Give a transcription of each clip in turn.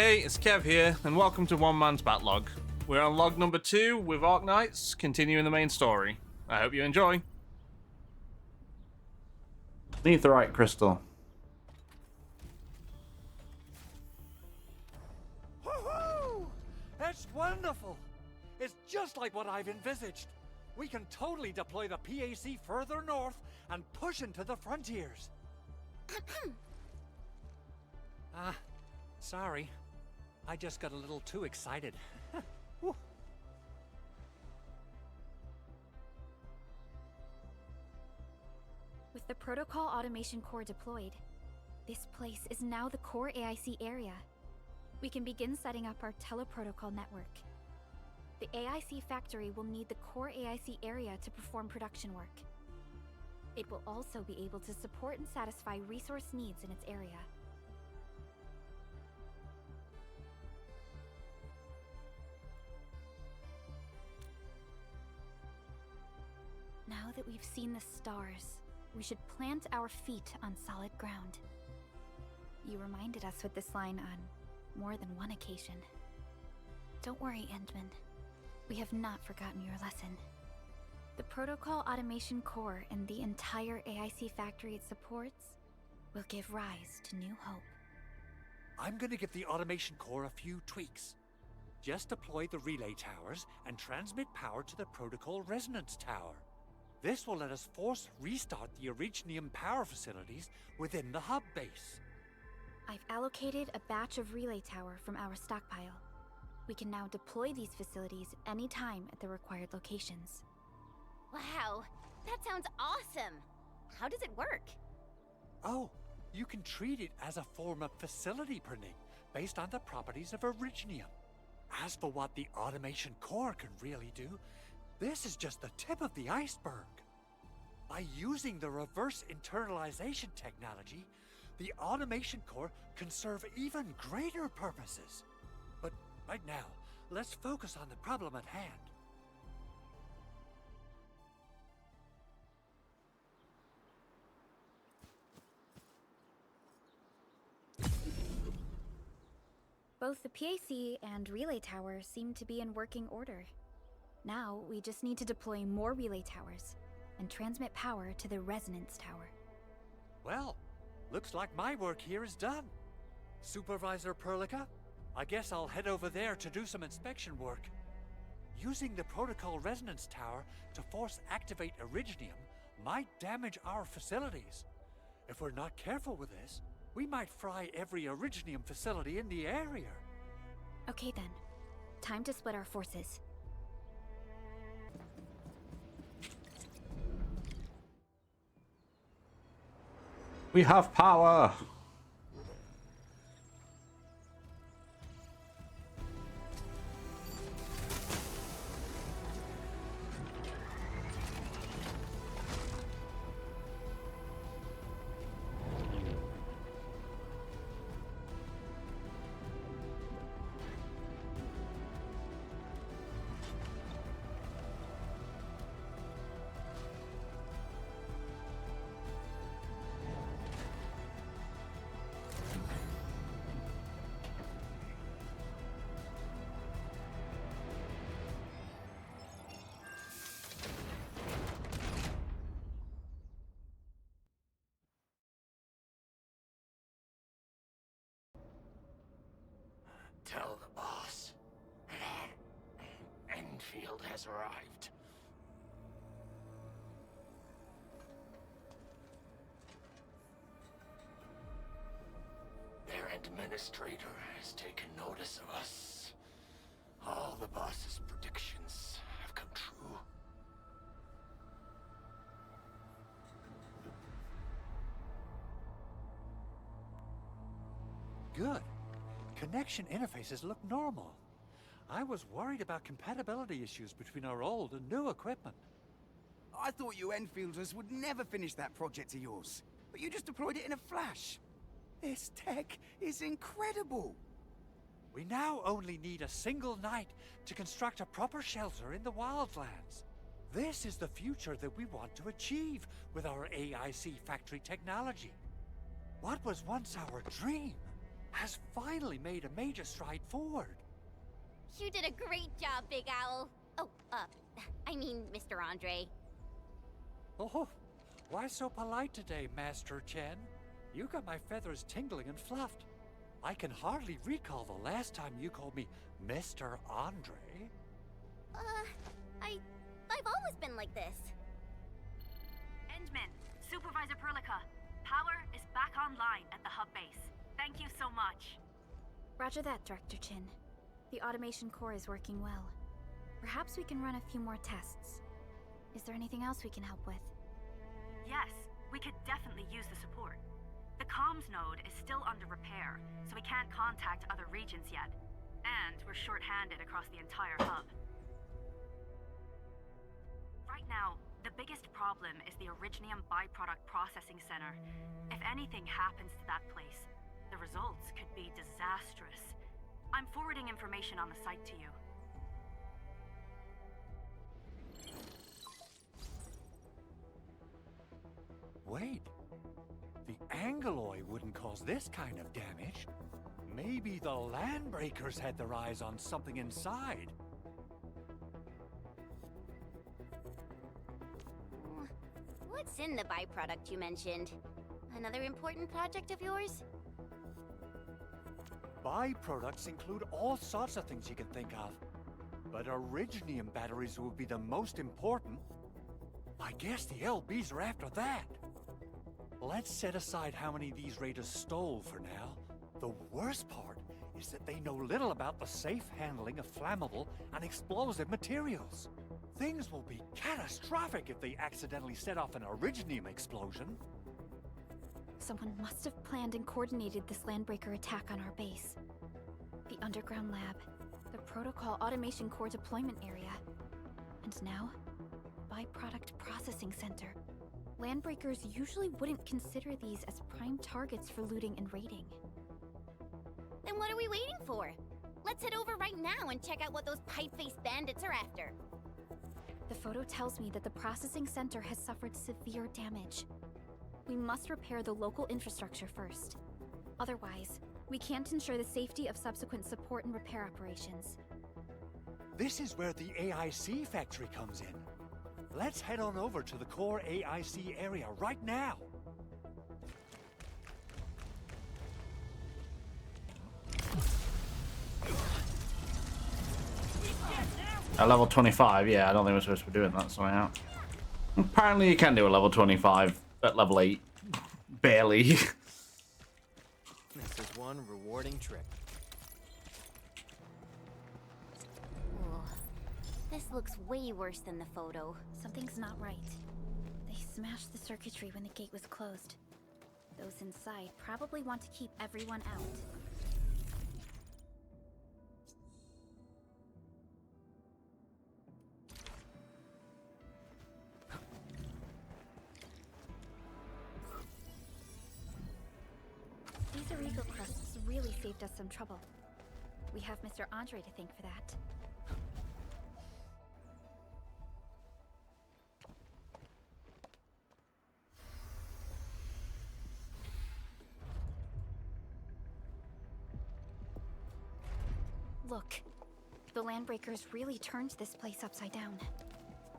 Hey, it's Kev here, and welcome to One Man's Backlog. We're on log number 2 with Arknights, continuing the main story. I hope you enjoy. Netherite crystal. Woohoo! That's wonderful! It's just like what I've envisaged. We can totally deploy the PAC further north and push into the frontiers. Sorry. I just got a little too excited. With the protocol automation core deployed, this place is now the core AIC area. We can begin setting up our teleprotocol network. The AIC factory will need the core AIC area to perform production work. It will also be able to support and satisfy resource needs in its area. Now that we've seen the stars, we should plant our feet on solid ground. You reminded us with this line on more than one occasion. Don't worry, Endman. We have not forgotten your lesson. The protocol automation core and the entire AIC factory it supports will give rise to new hope. I'm gonna give the automation core a few tweaks. Just deploy the relay towers and transmit power to the protocol resonance tower. This will let us force restart the Originium power facilities within the hub base. I've allocated a batch of relay tower from our stockpile. We can now deploy these facilities anytime at the required locations. Wow, that sounds awesome! How does it work? Oh, you can treat it as a form of facility printing based on the properties of Originium. As for what the automation core can really do, this is just the tip of the iceberg. By using the reverse internalization technology, the automation core can serve even greater purposes. But right now, let's focus on the problem at hand. Both the PAC and relay tower seem to be in working order. Now, we just need to deploy more relay towers and transmit power to the resonance tower. Well, looks like my work here is done. Supervisor Perlica, I guess I'll head over there to do some inspection work. Using the protocol resonance tower to force activate Originium might damage our facilities. If we're not careful with this, we might fry every Originium facility in the area. Okay then, time to split our forces. We have power! Tell the boss. Enfield has arrived. Their administrator has taken notice of us. All the boss's predictions have come true. Good. Connection interfaces look normal. I was worried about compatibility issues between our old and new equipment. I thought you Enfielders would never finish that project of yours, but you just deployed it in a flash. This tech is incredible. We now only need a single night to construct a proper shelter in the wildlands. This is the future that we want to achieve with our AIC factory technology. What was once our dream has finally made a major stride forward. You did a great job, Big Owl. Oh, I mean, Mr. Andre. Oh, why so polite today, Master Chen? You got my feathers tingling and fluffed. I can hardly recall the last time you called me Mr. Andre. I've always been like this. Endman, Supervisor Perlica, power is back online at the hub base. Thank you so much. Roger that, Director Chin. The automation core is working well. Perhaps we can run a few more tests. Is there anything else we can help with? Yes, we could definitely use the support. The comms node is still under repair, so we can't contact other regions yet. And we're short-handed across the entire hub. Right now, the biggest problem is the Originium byproduct processing center. If anything happens to that place, the results could be disastrous. I'm forwarding information on the site to you. Wait, the Angeloy wouldn't cause this kind of damage. Maybe the Landbreakers had their eyes on something inside. What's in the byproduct you mentioned? Another important project of yours? Byproducts include all sorts of things you can think of. But Originium batteries would be the most important. I guess the LBs are after that. Let's set aside how many these raiders stole for now. The worst part is that they know little about the safe handling of flammable and explosive materials. Things will be catastrophic if they accidentally set off an Originium explosion. Someone must have planned and coordinated this Landbreaker attack on our base. The underground lab, the protocol automation core deployment area, and now, byproduct processing center. Landbreakers usually wouldn't consider these as prime targets for looting and raiding. Then what are we waiting for? Let's head over right now and check out what those pipe-faced bandits are after. The photo tells me that the processing center has suffered severe damage. We must repair the local infrastructure first. Otherwise, we can't ensure the safety of subsequent support and repair operations. This is where the AIC factory comes in. Let's head on over to the core AIC area right now. A level 25, yeah, I don't think we're supposed to be doing that somehow. Apparently you can do a level 25 at level 8. Barely. This is one rewarding trip. Ooh, this looks way worse than the photo. Something's not right. They smashed the circuitry when the gate was closed. Those inside probably want to keep everyone out. These illegal crusts really saved us some trouble. We have Mr. Andre to thank for that. Look, the Landbreakers really turned this place upside down.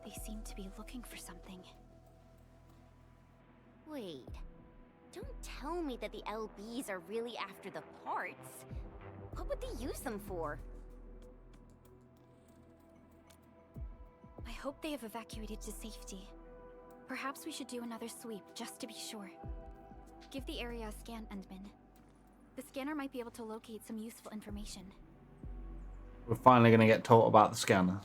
They seem to be looking for something. Wait, don't tell me that the LBs are really after the parts. What would they use them for? I hope they have evacuated to safety. Perhaps we should do another sweep just to be sure. Give the area a scan, Endman. The scanner might be able to locate some useful information. We're finally going to get taught about the scanner.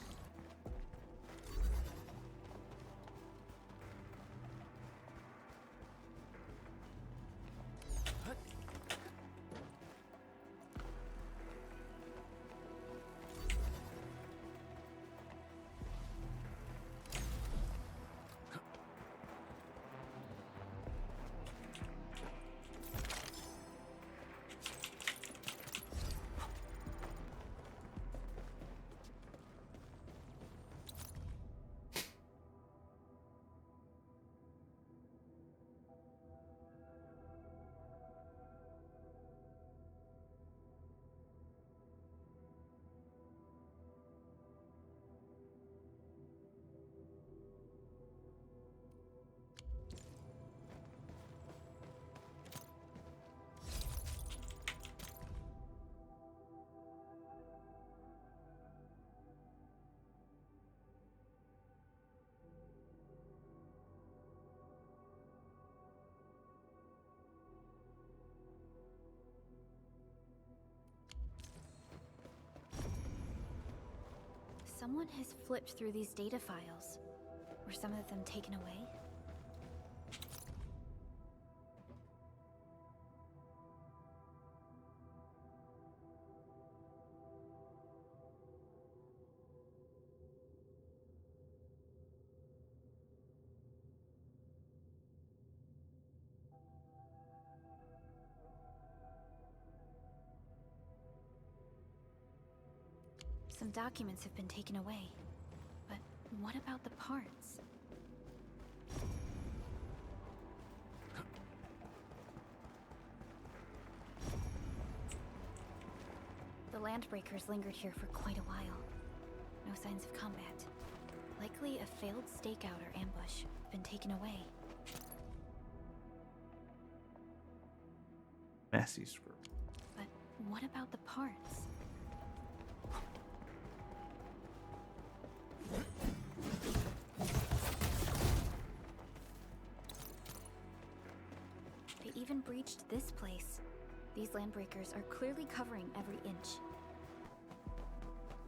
Someone has flipped through these data files. Were some of them taken away? Some documents have been taken away. But what about the parts? The Landbreakers lingered here for quite a while. No signs of combat. Likely a failed stakeout or ambush. Been taken away. Messy screw. But what about the parts? They even breached this place. These Landbreakers are clearly covering every inch.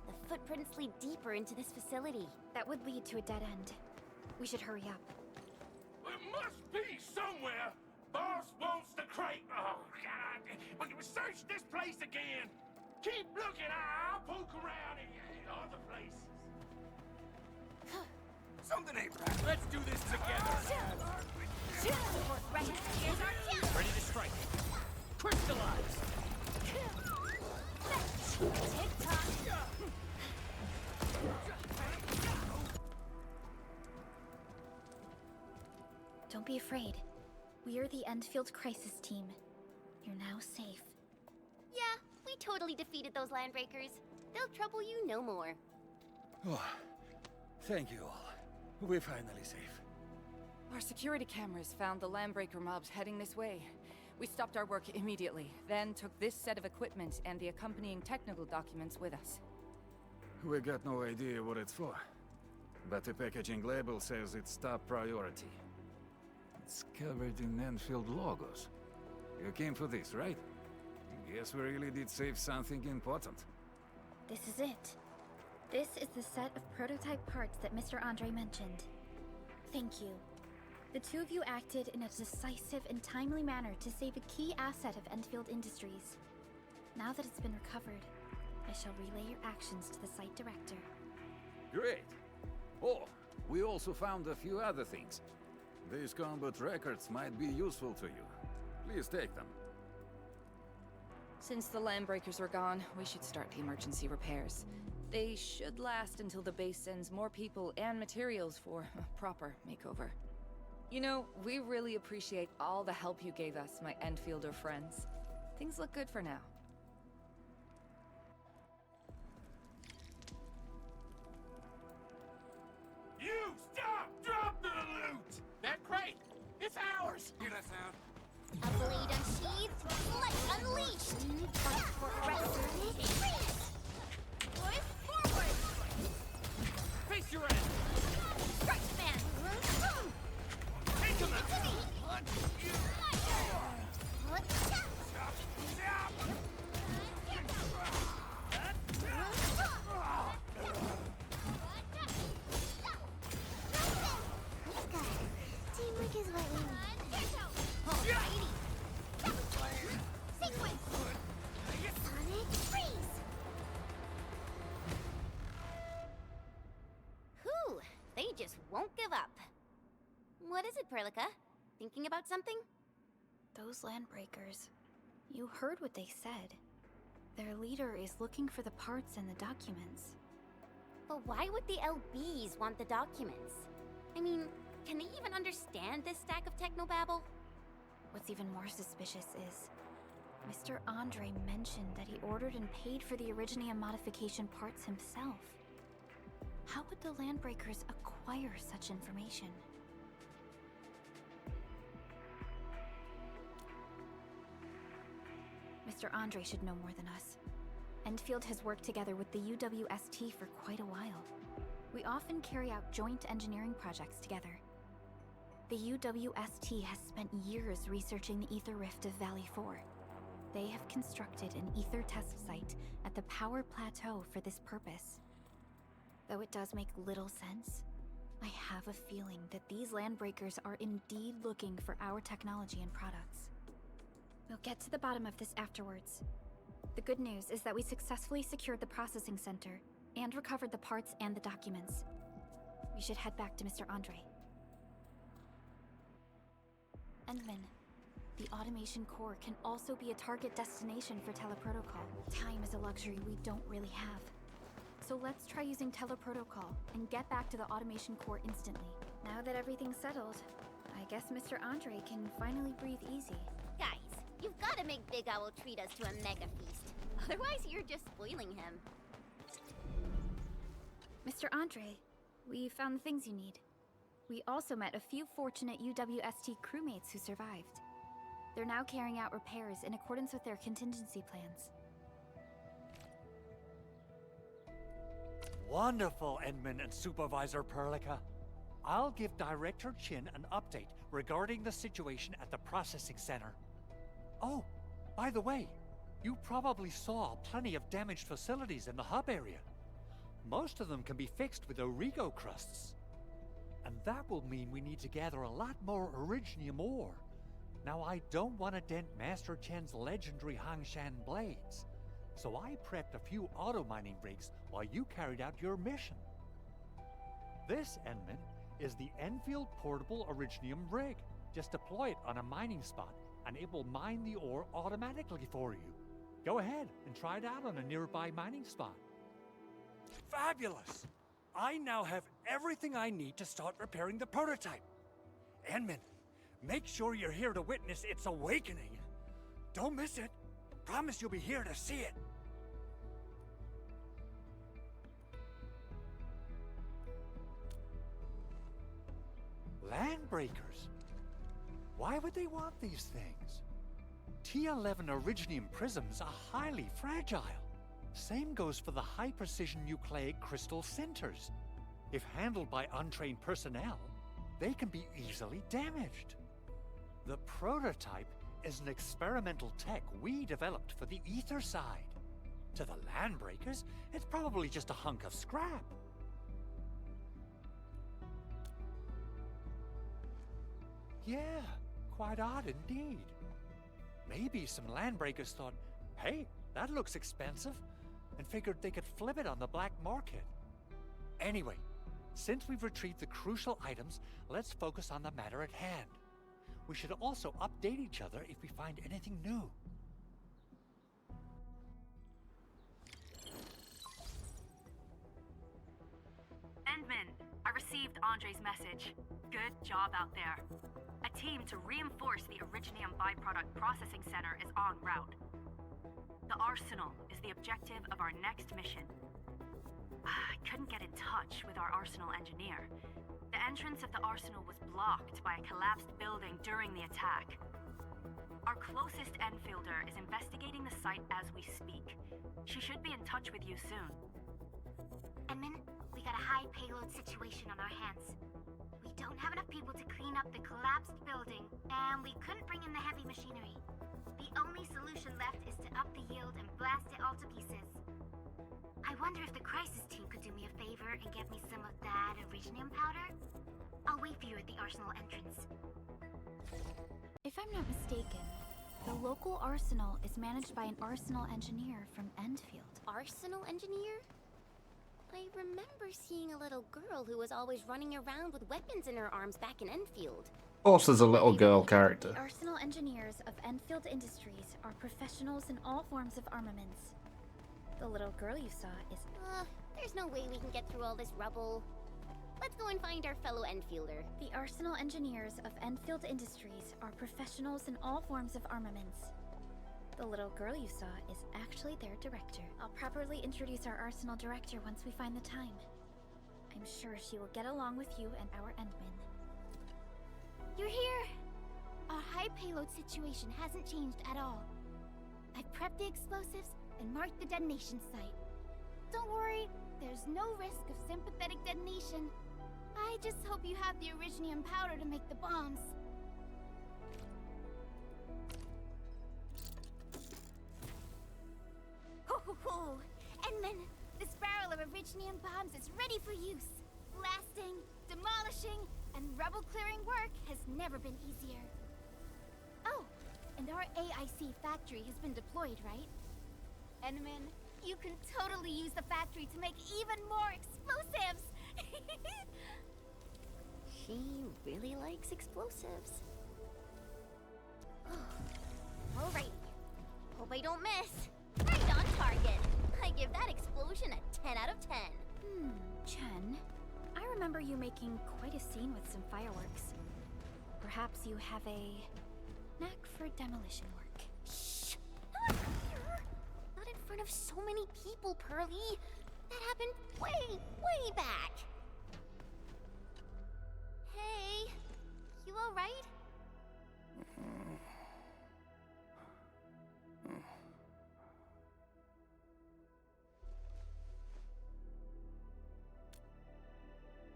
The footprints lead deeper into this facility. That would lead to a dead end. We should hurry up. It must be somewhere. Boss wants the crate. Oh, God. We can search this place again. Keep looking. I'll poke around in other places. Something ain't right. Let's do this together. Ready to strike. Crystallize. Don't be afraid. We are the Endfield Crisis Team. You're now safe. Yeah, we totally defeated those Landbreakers. They'll trouble you no more. Oh, thank you all. We're finally safe. Our security cameras found the Landbreaker mobs heading this way. We stopped our work immediately, then took this set of equipment and the accompanying technical documents with us. We got no idea what it's for, but the packaging label says it's top priority. It's covered in Enfield logos. You came for this, right? Guess we really did save something important. This is it. This is the set of prototype parts that Mr. Andre mentioned. Thank you. The two of you acted in a decisive and timely manner to save a key asset of Endfield Industries. Now that it's been recovered, I shall relay your actions to the site director. Great. Oh, we also found a few other things. These combat records might be useful to you. Please take them. Since the Landbreakers are gone, we should start the emergency repairs. They should last until the base sends more people and materials for a proper makeover. You know, we really appreciate all the help you gave us, my Enfielder friends. Things look good for now. You stop! Drop the loot! That crate! It's ours! Hear that sound? A blade unsheathed, light unleashed. Forward! Face your end! Strike man! Take him out! To me! Teamwork is what we need. Alrighty! Sequence! Sonic freeze! Whew, they just won't give up. What is it, Perlica? Thinking about something? Those Landbreakers. You heard what they said. Their leader is looking for the parts and the documents. But why would the LBs want the documents? I mean, can they even understand this stack of technobabble? What's even more suspicious is Mr. Andre mentioned that he ordered and paid for the Originium modification parts himself. How would the Landbreakers acquire such information? Mr. Andre should know more than us. Endfield has worked together with the UWST for quite a while. We often carry out joint engineering projects together. The UWST has spent years researching the ether rift of Valley 4. They have constructed an ether test site at the Power Plateau for this purpose. Though it does make little sense, I have a feeling that these Landbreakers are indeed looking for our technology and products. We'll get to the bottom of this afterwards. The good news is that we successfully secured the processing center and recovered the parts and the documents. We should head back to Mr. Andre. Endman, the automation core can also be a target destination for teleprotocol. Time is a luxury we don't really have. So let's try using teleprotocol and get back to the automation core instantly. Now that everything's settled, I guess Mr. Andre can finally breathe easy. Guys, you've got to make Big Owl treat us to a mega feast. Otherwise, you're just spoiling him. Mr. Andre, we found the things you need. We also met a few fortunate UWST crewmates who survived. They're now carrying out repairs in accordance with their contingency plans. Wonderful, Edmund and Supervisor Perlica. I'll give Director Chin an update regarding the situation at the processing center. Oh, by the way, you probably saw plenty of damaged facilities in the hub area. Most of them can be fixed with Origo crusts. And that will mean we need to gather a lot more Originium ore. Now, I don't want to dent Master Chen's legendary Hangshan blades, so I prepped a few auto-mining rigs while you carried out your mission. This, Enman, is the Enfield Portable Originium rig. Just deploy it on a mining spot, and it will mine the ore automatically for you. Go ahead and try it out on a nearby mining spot. Fabulous! I now have everything I need to start repairing the prototype. Enman, make sure you're here to witness its awakening. Don't miss it. Promise you'll be here to see it. Landbreakers? Why would they want these things? T11 Originium prisms are highly fragile. Same goes for the high-precision nucleic crystal centers. If handled by untrained personnel, they can be easily damaged. The prototype is an experimental tech we developed for the ether side. To the Landbreakers, it's probably just a hunk of scrap. Yeah, quite odd indeed. Maybe some Landbreakers thought, hey, that looks expensive, and figured they could flip it on the black market. Anyway, since we've retrieved the crucial items, let's focus on the matter at hand. We should also update each other if we find anything new. Endman, I received Andre's message. Good job out there. A team to reinforce the Originium byproduct processing center is en route. The arsenal is the objective of our next mission. I couldn't get in touch with our arsenal engineer. The entrance of the arsenal was blocked by a collapsed building during the attack. Our closest Enfielder is investigating the site as we speak. She should be in touch with you soon. Edmund, we got a high payload situation on our hands. We don't have enough people to clean up the collapsed building, and we couldn't bring in the heavy machinery. The only solution left is to up the yield and blast it all to pieces. I wonder if the crisis team could do me a favor and get me some of that Originium powder? I'll wait for you at the arsenal entrance. If I'm not mistaken, the local arsenal is managed by an arsenal engineer from Endfield. Arsenal engineer? I remember seeing a little girl who was always running around with weapons in her arms back in Enfield. Of course, there's a little girl character. The arsenal engineers of Enfield Industries are professionals in all forms of armaments. The little girl you saw is... There's no way we can get through all this rubble. Let's go and find our fellow Enfielder. The arsenal engineers of Enfield Industries are professionals in all forms of armaments. The little girl you saw is actually their director. I'll properly introduce our arsenal director once we find the time. I'm sure she will get along with you and our Endman. You're here! Our high payload situation hasn't changed at all. I've prepped the explosives and marked the detonation site. Don't worry, there's no risk of sympathetic detonation. I just hope you have the Originium powder to make the bombs. Ho ho ho! And then, this barrel of our Originium bombs is ready for use. Blasting, demolishing, and rubble-clearing work has never been easier. Oh, and our AIC factory has been deployed, right? Enman, you can totally use the factory to make even more explosives! She really likes explosives. Alrighty. Hope I don't miss. Right on target. I give that explosion a 10 out of 10. Chen, I remember you making quite a scene with some fireworks. Perhaps you have a knack for demolition work. Shh! Not here! Not in front of so many people, Pearly. That happened way back. Hey, you alright?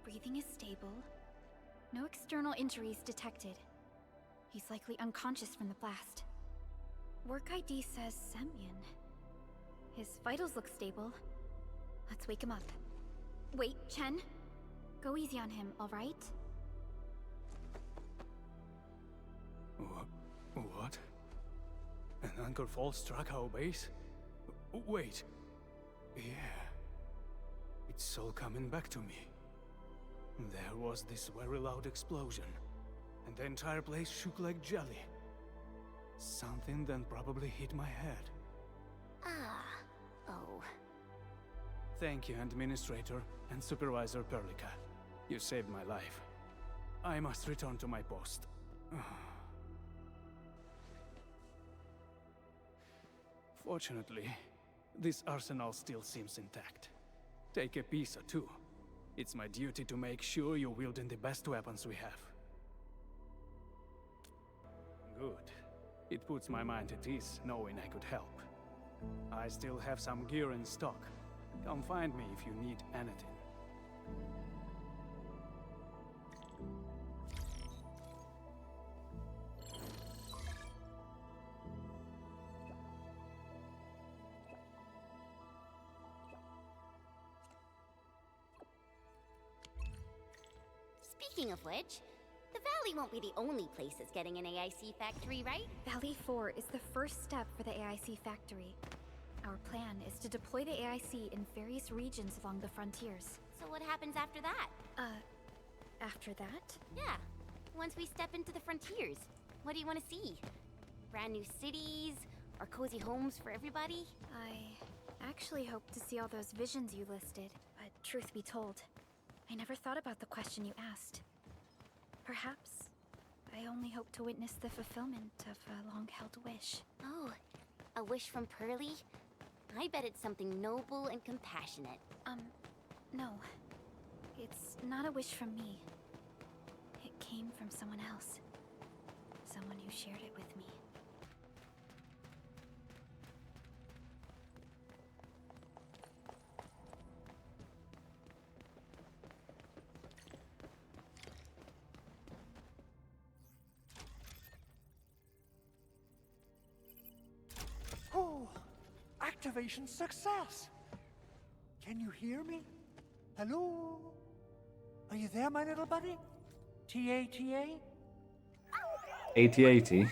Breathing is stable. No external injuries detected. He's likely unconscious from the blast. Work ID says Semyon. His vitals look stable. Let's wake him up. Wait, Chen. Go easy on him, alright? What? An anchor fault struck our base? Wait. Yeah. It's all coming back to me. There was this very loud explosion, and the entire place shook like jelly. Something then probably hit my head. Oh. Thank you, Administrator and Supervisor Perlica. You saved my life. I must return to my post. Fortunately, this arsenal still seems intact. Take a piece or two. It's my duty to make sure you're wielding the best weapons we have. Good. It puts my mind at ease knowing I could help. I still have some gear in stock. Come find me if you need anything. Speaking of which, the Valley won't be the only place that's getting an AIC factory, right? Valley 4 is the first step for the AIC factory. Our plan is to deploy the AIC in various regions along the frontiers. So what happens after that? After that? Yeah. Once we step into the frontiers, what do you want to see? Brand new cities? Or cozy homes for everybody? I actually hope to see all those visions you listed. But truth be told, I never thought about the question you asked. Perhaps I only hope to witness the fulfillment of a long-held wish. Oh, a wish from Pearly? I bet it's something noble and compassionate. No. It's not a wish from me. It came from someone else. Someone who shared it with me. Oh, activation success! Can you hear me? Hello? Are you there, my little buddy? T-A-T-A? AT-AT.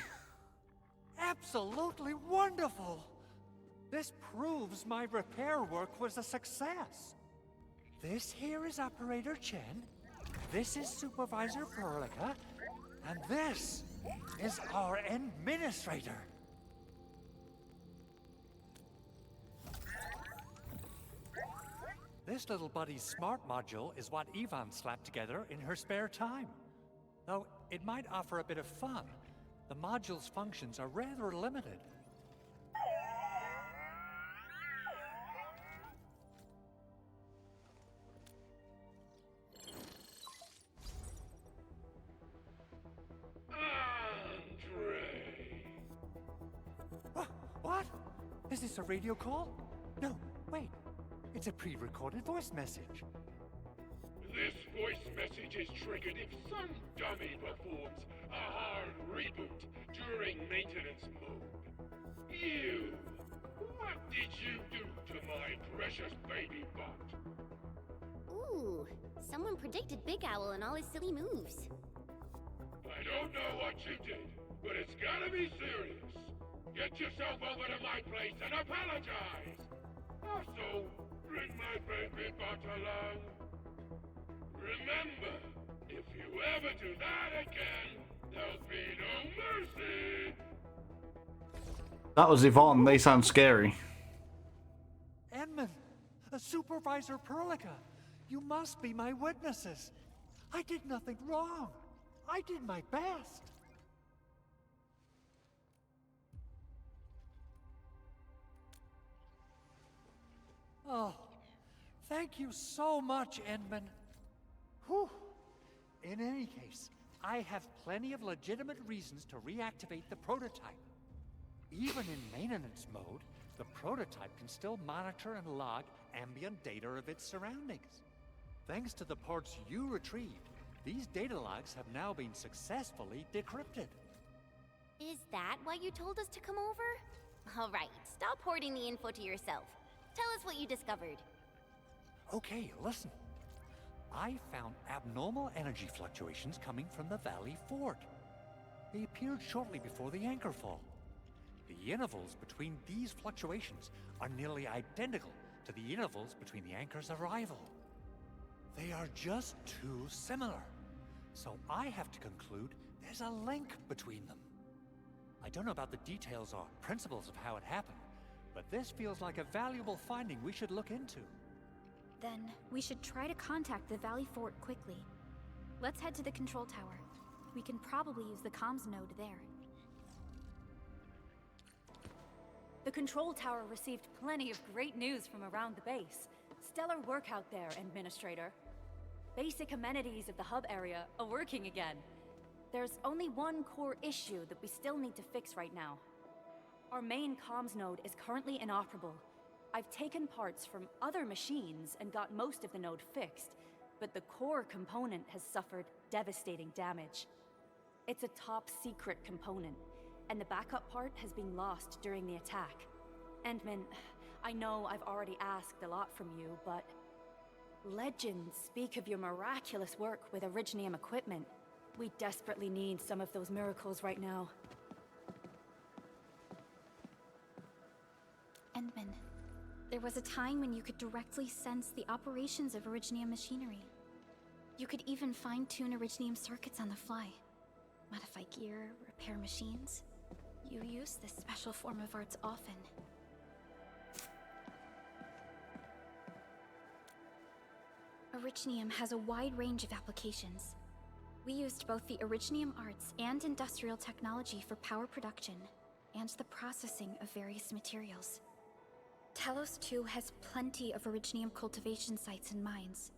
Absolutely wonderful! This proves my repair work was a success. This here is Operator Chen, this is Supervisor Perlica, and this is our Administrator. This little buddy's smart module is what Ivan slapped together in her spare time. Though it might offer a bit of fun, the module's functions are rather limited. What? Is this a radio call? No, wait. It's a pre-recorded voice message. This voice message is triggered if some dummy performs a hard reboot during maintenance mode. You! What did you do to my precious precious baby butt. Ooh, someone predicted Big Owl and all his silly moves. I don't know what you did, but it's gotta be serious. Get yourself over to my place and apologize. Also, bring my baby butt along. Remember, if you ever do that again, there'll be no mercy. That was Yvonne. They sound scary. Edmund, Supervisor Perlica, you must be my witnesses. I did nothing wrong. I did my best. Oh, thank you so much, Edmund. Whew. In any case, I have plenty of legitimate reasons to reactivate the prototype. Even in maintenance mode, the prototype can still monitor and log ambient data of its surroundings. Thanks to the parts you retrieved, these data logs have now been successfully decrypted. Is that why you told us to come over? All right, stop hoarding the info to yourself. Tell us what you discovered. Okay, listen. I found abnormal energy fluctuations coming from the Valley Fort. They appeared shortly before the anchor fall. The intervals between these fluctuations are nearly identical to the intervals between the anchor's arrival. They are just too similar. So I have to conclude there's a link between them. I don't know about the details or principles of how it happened, but this feels like a valuable finding we should look into. Then we should try to contact the Valley Fort quickly. Let's head to the control tower. We can probably use the comms node there. The control tower received plenty of great news from around the base. Stellar work out there, Administrator. Basic amenities of the hub area are working again. There's only one core issue that we still need to fix right now. Our main comms node is currently inoperable. I've taken parts from other machines and got most of the node fixed, but the core component has suffered devastating damage. It's a top-secret component, and the backup part has been lost during the attack. Endman, I know I've already asked a lot from you, but legends speak of your miraculous work with Originium equipment. We desperately need some of those miracles right now. Endman, there was a time when you could directly sense the operations of Originium machinery. You could even fine-tune Originium circuits on the fly. Modify gear, repair machines. You use this special form of arts often. Originium has a wide range of applications. We used both the Originium arts and industrial technology for power production, and the processing of various materials. Talos 2 has plenty of Originium cultivation sites and mines.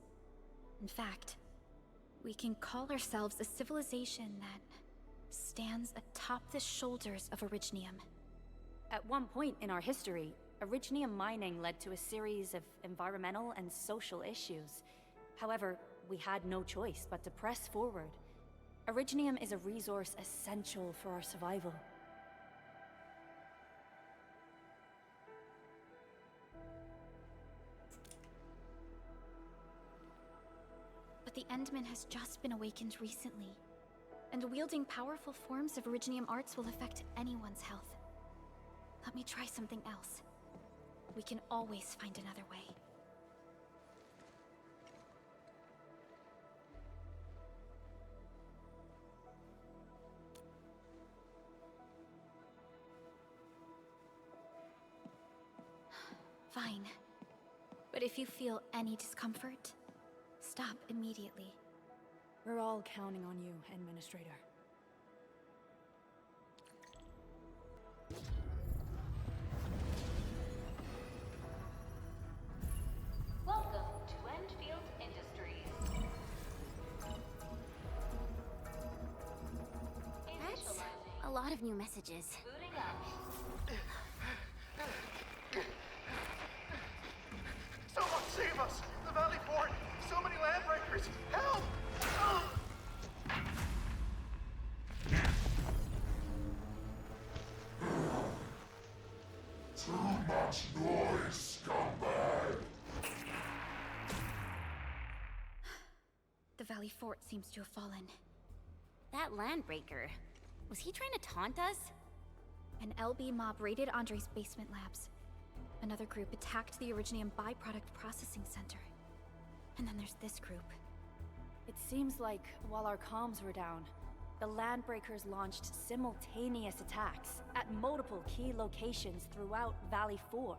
In fact, we can call ourselves a civilization that stands atop the shoulders of Originium. At one point in our history, Originium mining led to a series of environmental and social issues. However, we had no choice but to press forward. Originium is a resource essential for our survival. But the Endman has just been awakened recently, and wielding powerful forms of Originium arts will affect anyone's health. Let me try something else. We can always find another way. Fine. But if you feel any discomfort, stop immediately. We're all counting on you, Administrator. Welcome to Endfield Industries. That's a lot of new messages. Booting up. Someone save us! The Valley Fort! So many Landbreakers! Help! Too much noise, scumbag! Valley Fort seems to have fallen. That Landbreaker, was he trying to taunt us? An LB mob raided Andre's basement labs. Another group attacked the Originium byproduct processing center. And then there's this group. It seems like while our comms were down, the Landbreakers launched simultaneous attacks at multiple key locations throughout Valley 4.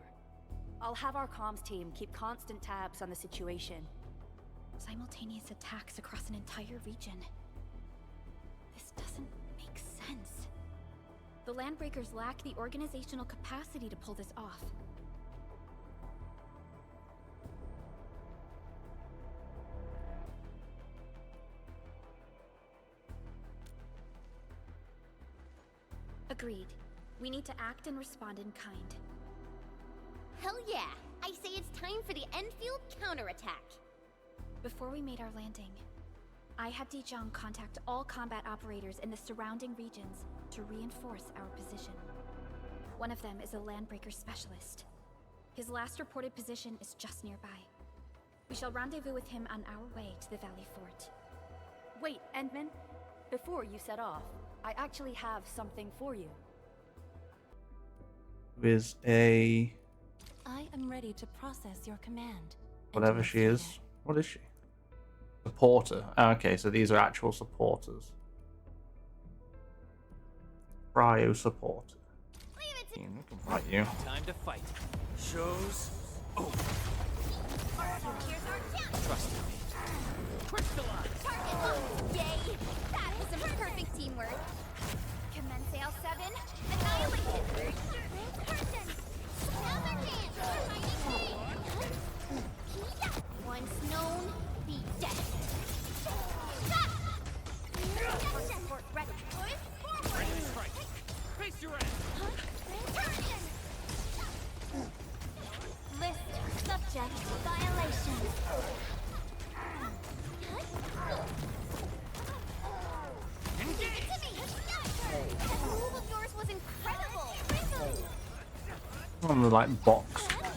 I'll have our comms team keep constant tabs on the situation. Simultaneous attacks across an entire region. This doesn't make sense. The Landbreakers lack the organizational capacity to pull this off. Agreed. We need to act and respond in kind. Hell yeah! I say it's time for the Enfield counterattack! Before we made our landing, I had Dijon contact all combat operators in the surrounding regions to reinforce our position. One of them is a Landbreaker specialist. His last reported position is just nearby. We shall rendezvous with him on our way to the Valley Fort. Wait, Endman. Before you set off, I actually have something for you. Is a... I am ready to process your command. whatever she is. What is she? Supporter. Oh, okay, so these are actual supporters. Cryo supporter. We can fight you. Time to fight. Shows over. Trust me. Crystallize! Target locked! Yay! That was some perfect teamwork! Commence AL7, annihilation! Curtain! Now their hands! Once known, be dead! Support ready. Ready to strike. Face your ass. List subject violation. Engage! That move of yours was incredible! One of the like box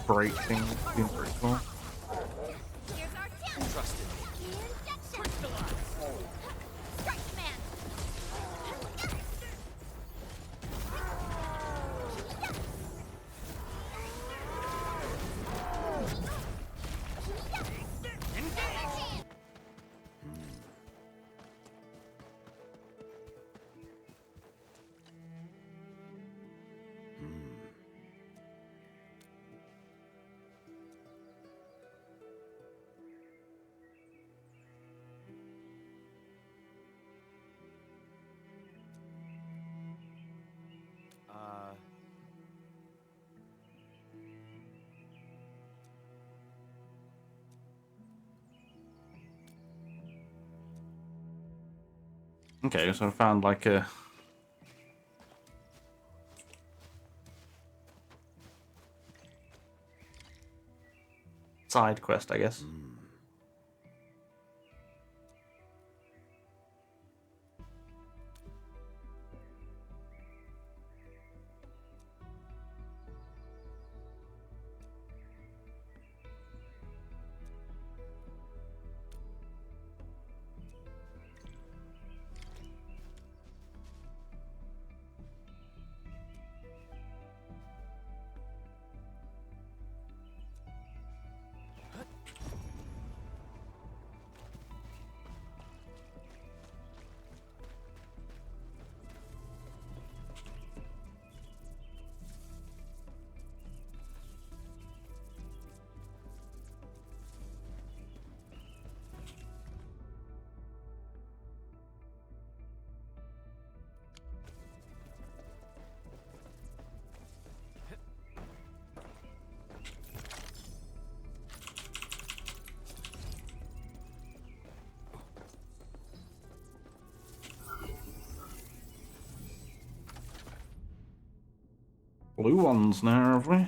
break things seems pretty cool. Here's our chance! Trust it. Crystallize! Strike command! Okay, so I found like a side quest, I guess. Blue ones now, have we?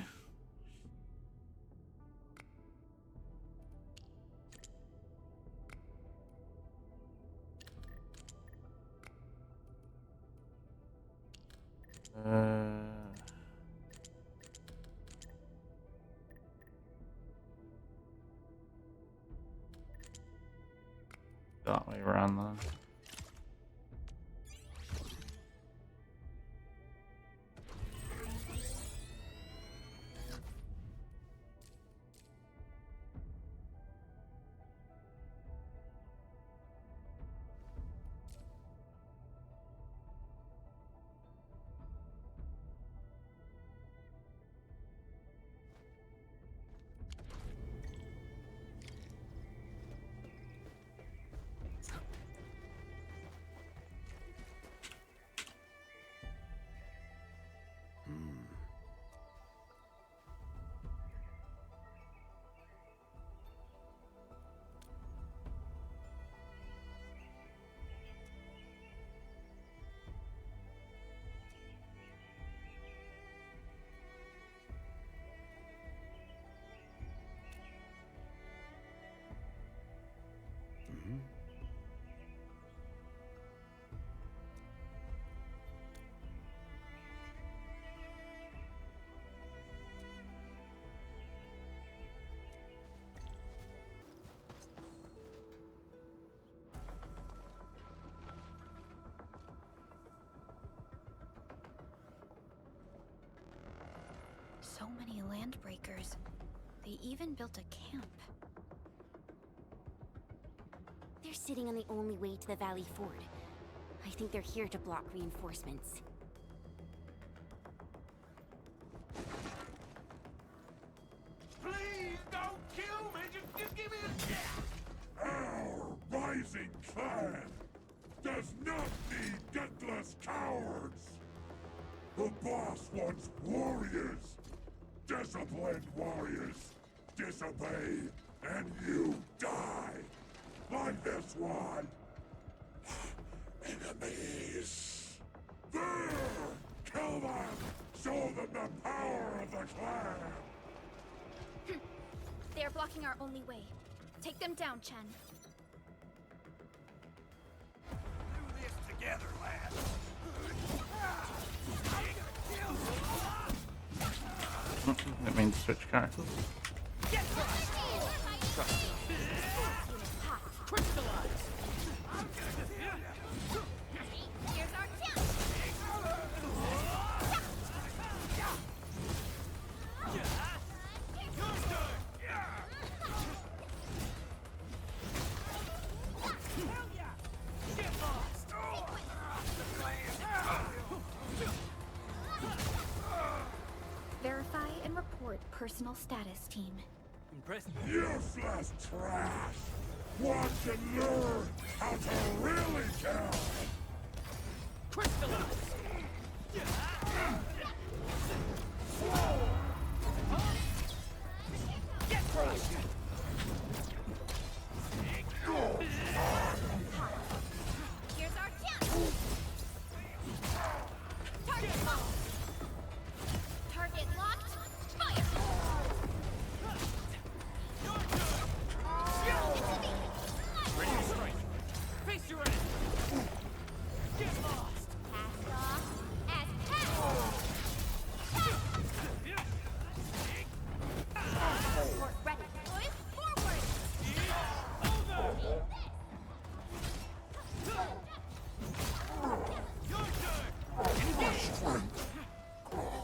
go that way around there. So many Landbreakers. They even built a camp. They're sitting on the only way to the Valley Ford. I think they're here to block reinforcements. Please don't kill me. Just give me a... Our rising clan does not need gutless cowards. The boss wants warriors. Disciplined warriors. Disobey, and you die. Like this one. Enemies. There! Kill them! Show them the power of the clan! They are blocking our only way. Take them down, Chen. Do this together, lad. That means switch characters. Here's our chance. Verify and report personal status, team. Impressive. Useless trash! Want to learn how to really kill! Crystallize! Get crushed! Here's our chance. Target locked. Target locked. Fire. Ready to strike. Face your end. Get lost. Cast off as cast. Support ready. Boys, forward.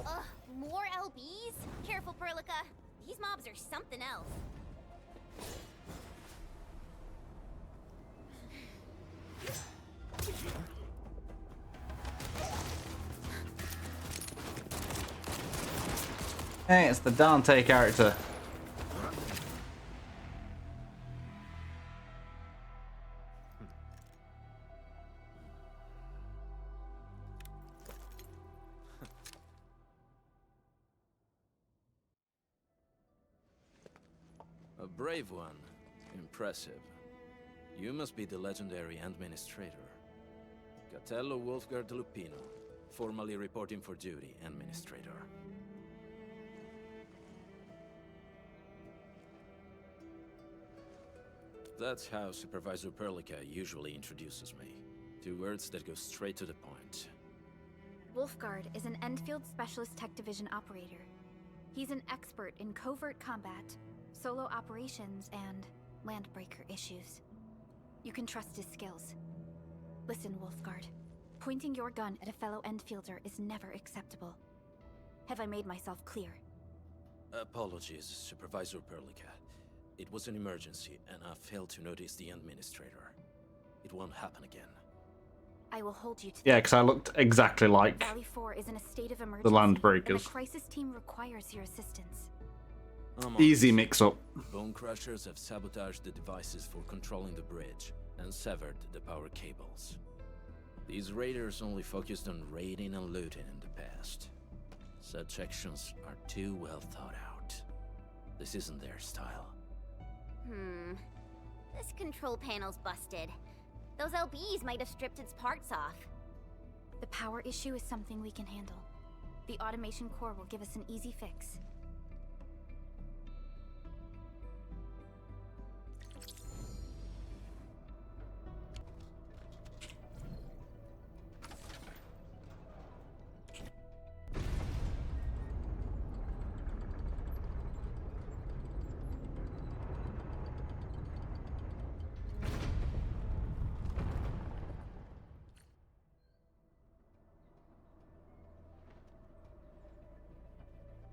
Ugh, more LBs? Careful, Perlica. These mobs are something else. Hey, it's the Dante character. A brave one. Impressive. You must be the legendary Administrator. Catello Wulfgard Lupino, formally reporting for duty, Administrator. That's how Supervisor Perlica usually introduces me. 2 words that go straight to the point. Wulfgard is an Endfield Specialist Tech Division operator. He's an expert in covert combat, solo operations, and Landbreaker issues. You can trust his skills. Listen, Wulfgard. Pointing your gun at a fellow Endfielder is never acceptable. Have I made myself clear? Apologies, Supervisor Perlica. It was an emergency, and I failed to notice the Administrator. It won't happen again. I will hold you to Yeah, because I looked exactly like Valley 4 is in a state of emergency. the Landbreakers. And the crisis team requires your assistance. Easy mix-up. Bone Crushers have sabotaged the devices for controlling the bridge and severed the power cables. These raiders only focused on raiding and looting in the past. Such actions are too well thought out. This isn't their style. This control panel's busted. Those LBs might have stripped its parts off. The power issue is something we can handle. The automation core will give us an easy fix.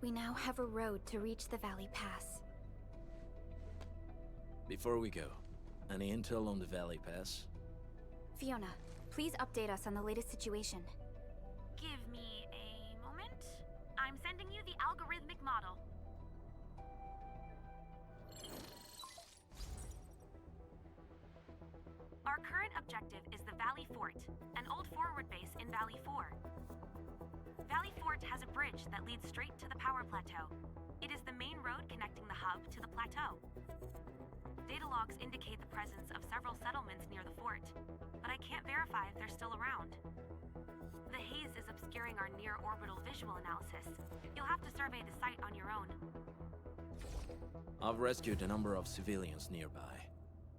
We now have a road to reach the Valley Pass. Before we go, any intel on the Valley Pass? Fiona, please update us on the latest situation. Give me a moment. I'm sending you the algorithmic model. Our current objective is the Valley Fort, an old forward base in Valley 4. Valley Fort has a bridge that leads straight to the power plateau. It is the main road connecting the hub to the plateau. Data logs indicate the presence of several settlements near the fort, but I can't verify if they're still around. The haze is obscuring our near-orbital visual analysis. You'll have to survey the site on your own. I've rescued a number of civilians nearby.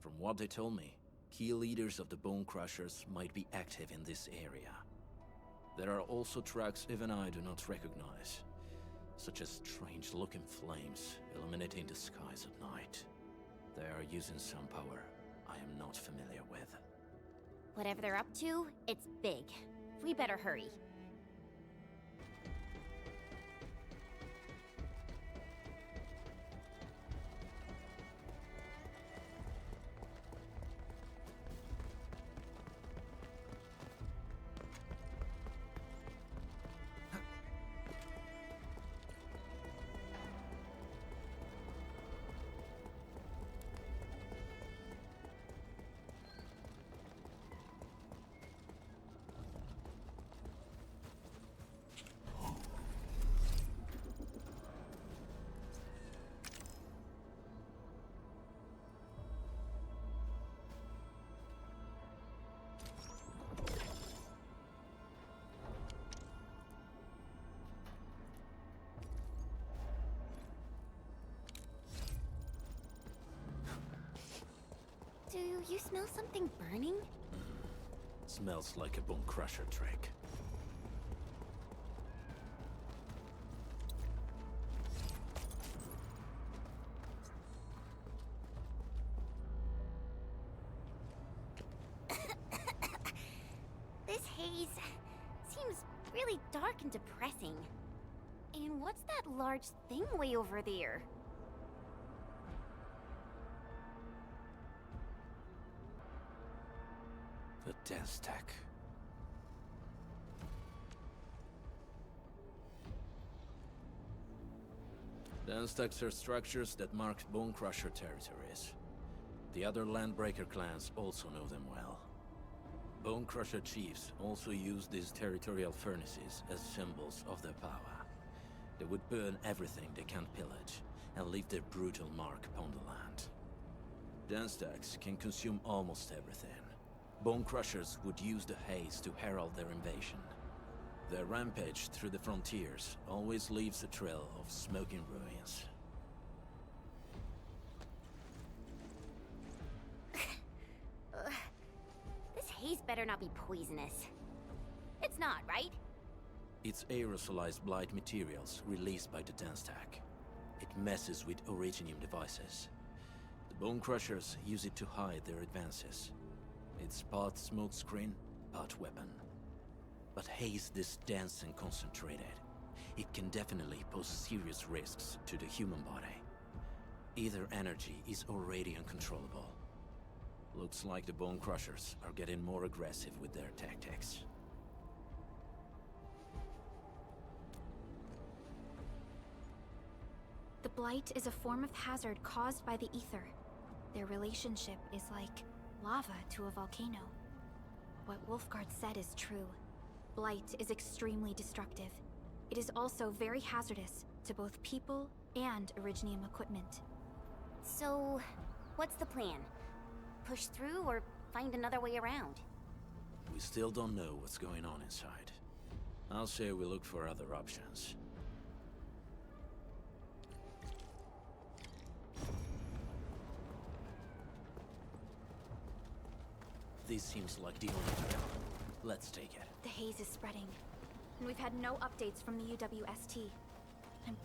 From what they told me, key leaders of the Bone Crushers might be active in this area. There are also tracks even I do not recognize, such as strange-looking flames illuminating the skies at night. They are using some power I am not familiar with. Whatever they're up to, it's big. We better hurry. Do you smell something burning? Smells like a Bone Crusher trick. This haze seems really dark and depressing. And what's that large thing way over there? The dense tech. Dense techs are structures that mark Bone Crusher territories. The other Landbreaker clans also know them well. Bone Crusher chiefs also use these territorial furnaces as symbols of their power. They would burn everything they can't pillage, and leave their brutal mark upon the land. Dense techs can consume almost everything. Bone Crushers would use the haze to herald their invasion. Their rampage through the frontiers always leaves a trail of smoking ruins. This haze better not be poisonous. It's not, right? It's aerosolized blight materials released by the dense tech. It messes with Originium devices. The Bone Crushers use it to hide their advances, It's part smokescreen, part weapon. But haze this dense and concentrated. It can definitely pose serious risks to the human body. Either energy is already uncontrollable. Looks like the Bone Crushers are getting more aggressive with their tactics. The Blight is a form of hazard caused by the ether. Their relationship is like lava to a volcano. What Wulfgard said is true. Blight is extremely destructive. It is also very hazardous to both people and Originium equipment. So, what's the plan? Push through or find another way around? We still don't know what's going on inside. I'll say we look for other options. This seems like the only way. Let's take it. The haze is spreading, and we've had no updates from the UWST.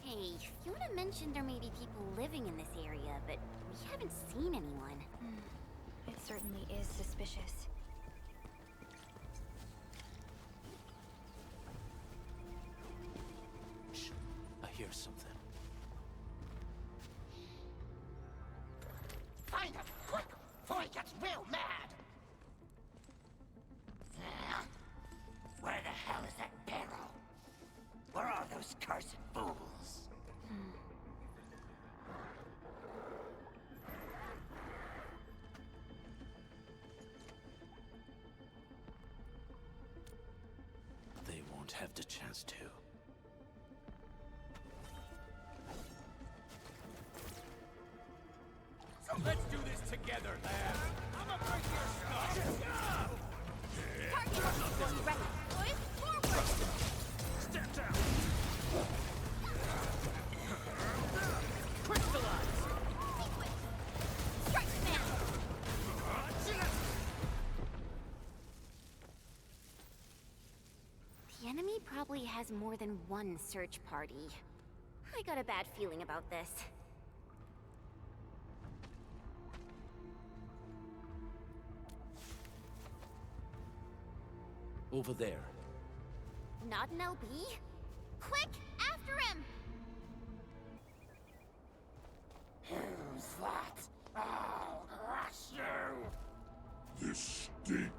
Hey, Fiona mentioned there may be people living in this area, but we haven't seen anyone. It certainly is suspicious. Shh, I hear something. Find him, quick, before he gets real mad! Where the hell is that barrel? Where are those cursed fools? They won't have the chance to. So let's do this together, lad. I'ma break your stuff. Target ready. Boys, forward! Step down. Crystallize. Strike command! The enemy probably has more than one search party. I got a bad feeling about this. Over there. Not an LB? Quick, after him! Who's that? I'll crush you! This stink.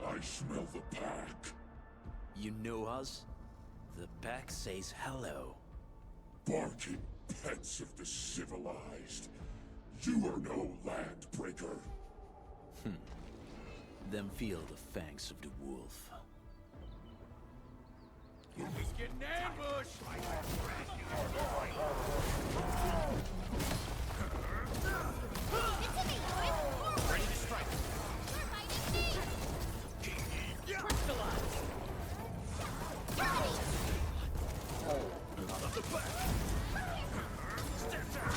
I smell the pack. You know us? The pack says hello. Barking pets of the civilized. You are no Landbreaker. Then feel the fangs of the wolf. He's getting ambushed. Into me, boys! Forward! Ready to strike. You're fighting me! Crystallize. Terminate! Out of the back. Step down.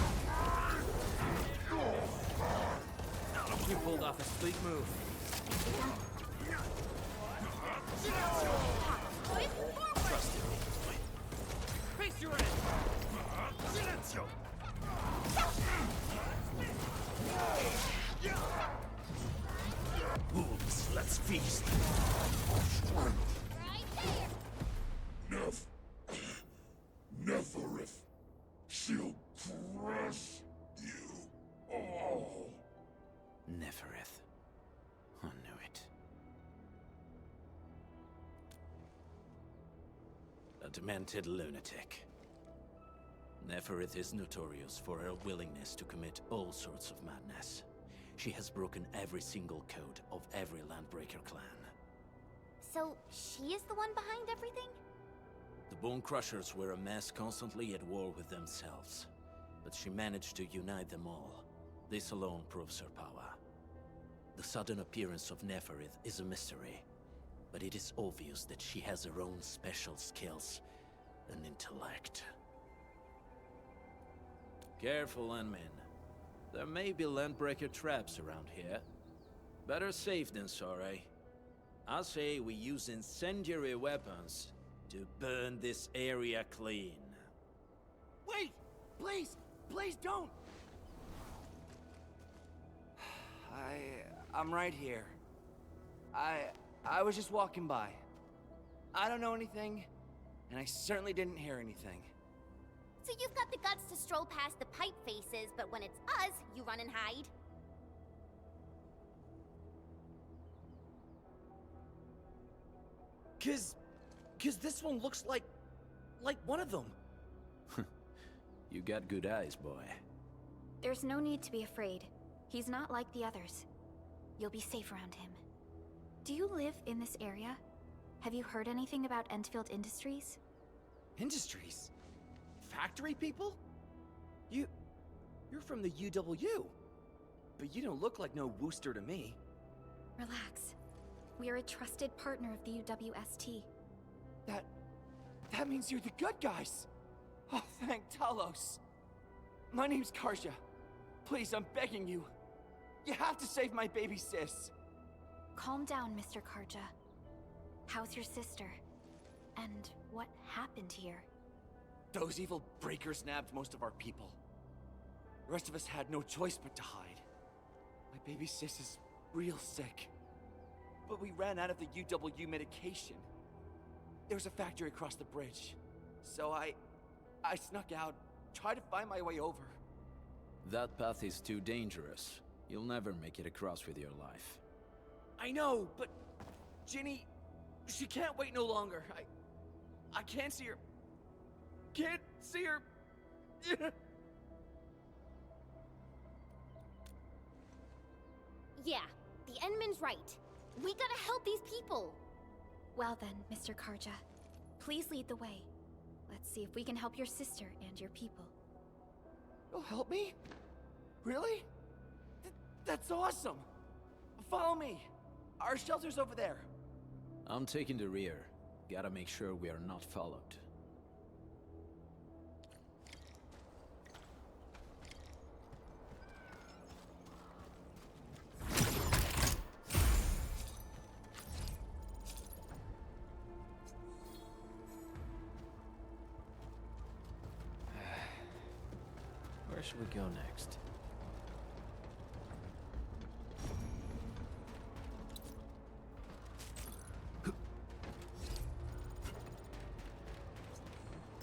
You pulled off a sweet move. Boys, forward! Trust in me. Face your end. Silencio. Wolves, let's feast. Right there! Neferith. She'll crush you all. Neferith. I knew it. A demented lunatic. Neferith is notorious for her willingness to commit all sorts of madness. She has broken every single code of every Landbreaker clan. So, she is the one behind everything? The Bone Crushers were a mess constantly at war with themselves. But she managed to unite them all. This alone proves her power. The sudden appearance of Neferith is a mystery, but it is obvious that she has her own special skills and intellect. Careful, Landmen. There may be Landbreaker traps around here. Better safe than sorry. I say we use incendiary weapons to burn this area clean. Wait! Please! Please don't! I'm right here. I was just walking by. I don't know anything, and I certainly didn't hear anything. So you've got the guts to stroll past the pipe faces, but when it's us, you run and hide. Cause this one looks like one of them. You got good eyes, boy. There's no need to be afraid. He's not like the others. You'll be safe around him. Do you live in this area? Have you heard anything about Endfield Industries? Industries? Factory people? You're from the UW. But you don't look like no Wooster to me. Relax. We are a trusted partner of the UWST. That means you're the good guys. Oh, thank Talos. My name's Karja. Please, I'm begging you. You have to save my baby sis. Calm down, Mr. Karja. How's your sister? And what happened here? Those evil breakers nabbed most of our people. The rest of us had no choice but to hide. My baby sis is real sick. But we ran out of the UW medication. There was a factory across the bridge. So I snuck out, tried to find my way over. That path is too dangerous. You'll never make it across with your life. I know, but Ginny, she can't wait no longer. I can't see her. Can't see her. Yeah, the Endman's right. We gotta help these people. Well then, Mr. Karja, please lead the way. Let's see if we can help your sister and your people. You'll help me? Really? That's awesome! Follow me! Our shelter's over there. I'm taking the rear. Gotta make sure we are not followed. Where should we go next?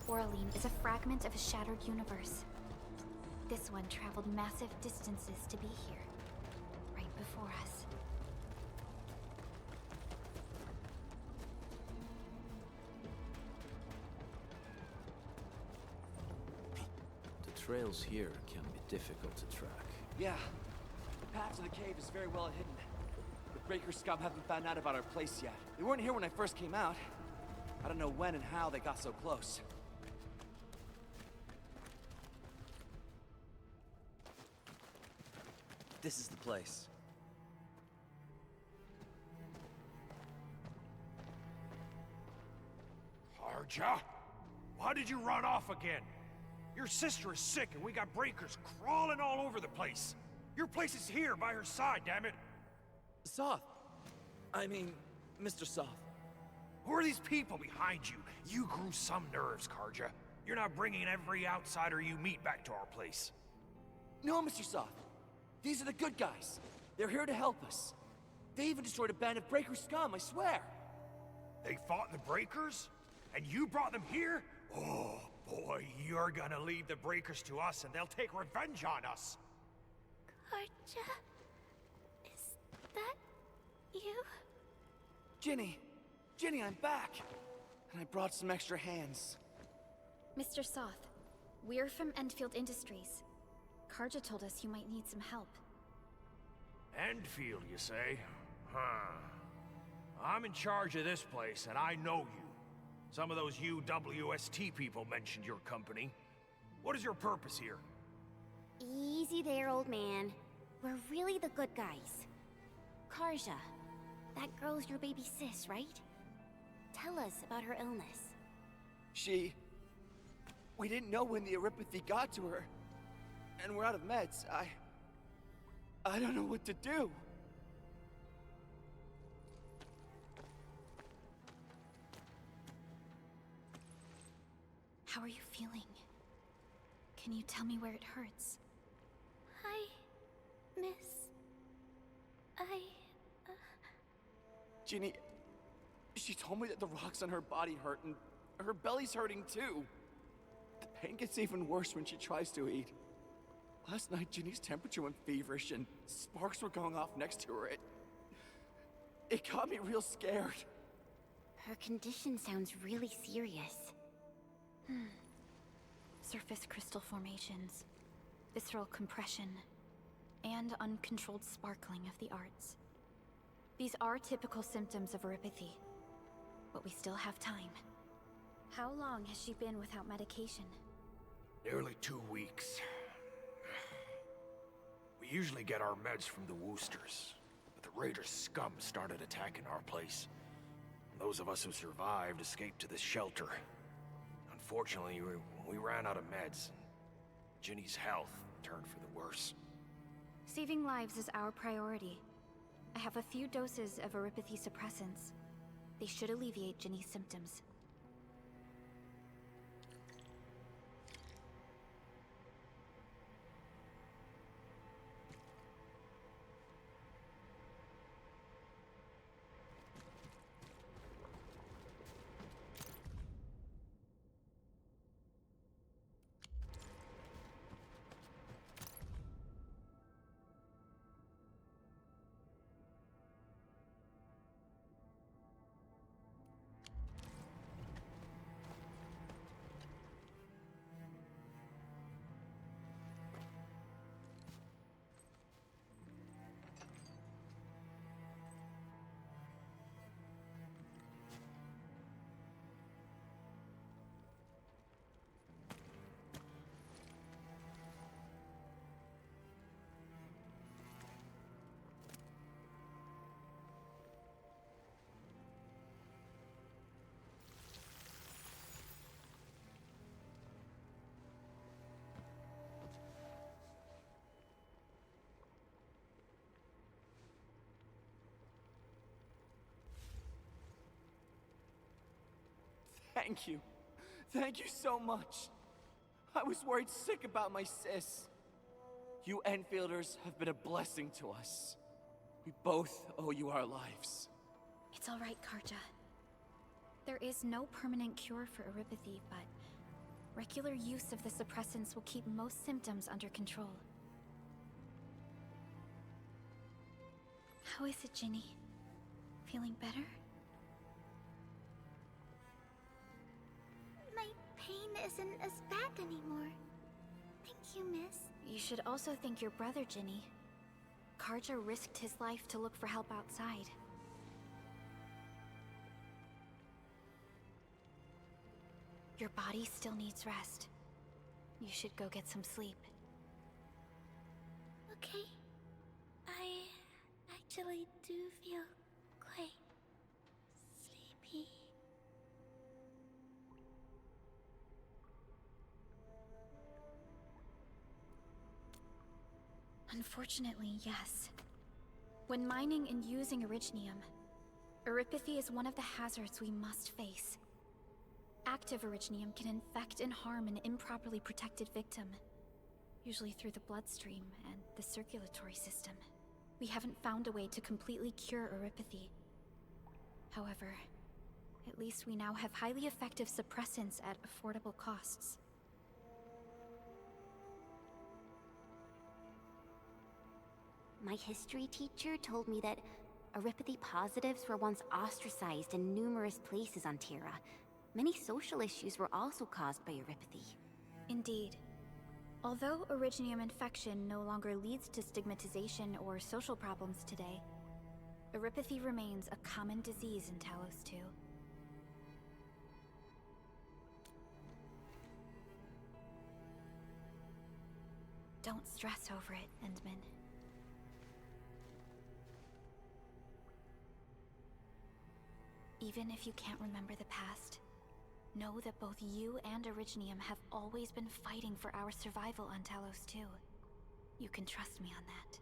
Oraline is a fragment of a shattered universe. This one traveled massive distances to be here, right before us. The trails here can be difficult to track. Yeah. The path to the cave is very well hidden. The Breaker scum haven't found out about our place yet. They weren't here when I first came out. I don't know when and how they got so close. This is the place. Karja? Why did you run off again? Your sister is sick and we got breakers crawling all over the place. Your place is here by her side, damn it. Soth. I mean, Mr. Soth. Who are these people behind you? You grew some nerves, Karja. You're not bringing every outsider you meet back to our place. No, Mr. Soth. These are the good guys. They're here to help us. They even destroyed a band of Breaker scum, I swear. They fought the Breakers? And you brought them here? Oh, boy, you're gonna leave the Breakers to us and they'll take revenge on us. Karja? Is that you? Ginny! Ginny, I'm back! And I brought some extra hands. Mr. Soth, we're from Endfield Industries. Karja told us you might need some help. Endfield, you say? Huh. I'm in charge of this place, and I know you. Some of those UWST people mentioned your company. What is your purpose here? Easy there, old man. We're really the good guys. Karja, that girl's your baby sis, right? Tell us about her illness. We didn't know when the Eripathy got to her. And we're out of meds. I don't know what to do. How are you feeling? Can you tell me where it hurts? Hi, miss. I Ginny... She told me that the rocks on her body hurt, and her belly's hurting too. The pain gets even worse when she tries to eat. Last night, Ginny's temperature went feverish, and sparks were going off next to her. It got me real scared. Her condition sounds really serious. Surface crystal formations, visceral compression, and uncontrolled sparkling of the arts. These are typical symptoms of erypathy, but we still have time. How long has she been without medication? Nearly 2 weeks. We usually get our meds from the Woosters, but the Raiders' scum started attacking our place. Those of us who survived escaped to this shelter. Unfortunately, we ran out of meds, and Ginny's health turned for the worse. Saving lives is our priority. I have a few doses of erypathy suppressants. They should alleviate Ginny's symptoms. Thank you. Thank you so much. I was worried sick about my sis. You Enfielders have been a blessing to us. We both owe you our lives. It's all right, Karja. There is no permanent cure for erypathy, but regular use of the suppressants will keep most symptoms under control. How is it, Ginny? Feeling better? My pain isn't as bad anymore. Thank you, miss. You should also thank your brother, Ginny. Karja risked his life to look for help outside. Your body still needs rest. You should go get some sleep. Okay. I actually do feel quite sleepy. Unfortunately, yes. When mining and using Originium, erypathy is one of the hazards we must face. Active Originium can infect and harm an improperly protected victim, usually through the bloodstream and the circulatory system. We haven't found a way to completely cure erypathy. However, at least we now have highly effective suppressants at affordable costs. My history teacher told me that erypathy positives were once ostracized in numerous places on Terra. Many social issues were also caused by erypathy. Indeed. Although Originium infection no longer leads to stigmatization or social problems today, erypathy remains a common disease in Talos 2. Don't stress over it, Endman. Even if you can't remember the past, know that both you and Originium have always been fighting for our survival on Talos 2. You can trust me on that.